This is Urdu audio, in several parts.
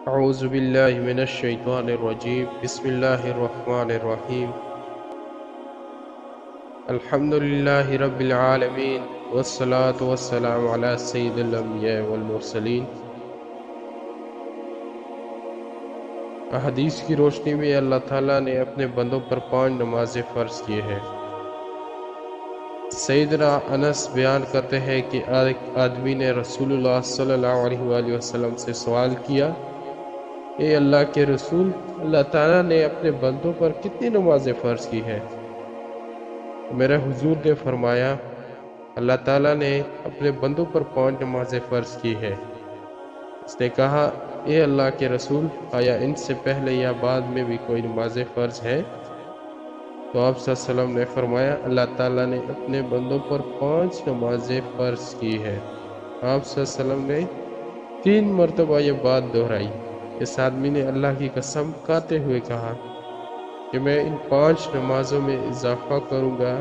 اعوذ باللہ من الشیطان الرجیم بسم اللہ الرحمن الرحیم الحمدللہ رب العالمین والصلاة والسلام علی سید الانبیاء والمرسلین۔ احادیث کی روشنی میں اللہ تعالیٰ نے اپنے بندوں پر 5 نمازیں فرض کی ہیں۔ سیدنا انس بیان کرتے ہیں کہ ایک آدمی نے رسول اللہ صلی اللہ علیہ وآلہ وسلم سے سوال کیا، اے اللہ کے رسول، اللہ تعالیٰ نے اپنے بندوں پر کتنی نمازیں فرض کی ہیں؟ میرے حضور نے فرمایا، اللہ تعالیٰ نے اپنے بندوں پر 5 نمازیں فرض کی ہے۔ اس نے کہا، اے اللہ کے رسول، آیا ان سے پہلے یا بعد میں بھی کوئی نمازیں فرض ہیں؟ تو آپ صلی اللہ علیہ وسلم نے فرمایا، اللہ تعالیٰ نے اپنے بندوں پر 5 نمازیں فرض کی ہے۔ آپ صلی اللہ علیہ وسلم نے 3 مرتبہ یہ بات دہرائی۔ اس آدمی نے اللہ کی قسم کھاتے ہوئے کہا کہ میں ان 5 نمازوں میں اضافہ کروں گا،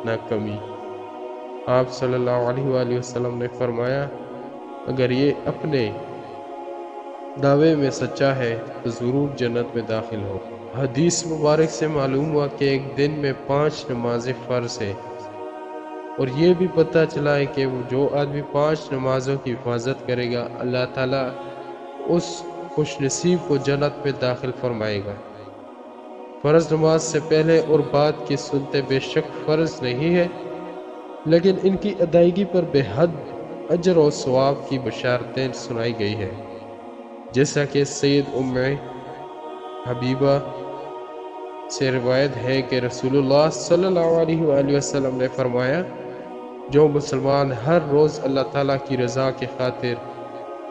نہ کمی۔ آپ صلی اللہ علیہ وآلہ وسلم نے فرمایا، اگر یہ اپنے دعوے میں سچا ہے تو ضرور جنت میں داخل ہو۔ حدیث مبارک سے معلوم ہوا کہ ایک دن میں 5 نمازیں فرض ہیں، اور یہ بھی پتہ چلا ہے کہ وہ جو آدمی 5 نمازوں کی حفاظت کرے گا، اللہ تعالیٰ اس خوش نصیب کو جنت میں داخل فرمائے گا۔ فرض نماز سے پہلے اور بعد کی سنتیں بے شک فرض نہیں ہے، لیکن ان کی ادائیگی پر بے حد اجر و ثواب کی بشارتیں سنائی گئی ہے، جیسا کہ سید ام حبیبہ سے روایت ہے کہ رسول اللہ صلی اللہ علیہ وآلہ وسلم نے فرمایا، جو مسلمان ہر روز اللہ تعالیٰ کی رضا کی خاطر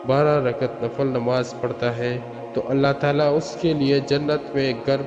12 رکعت نفل نماز پڑھتا ہے تو اللہ تعالیٰ اس کے لیے جنت میں ایک گھر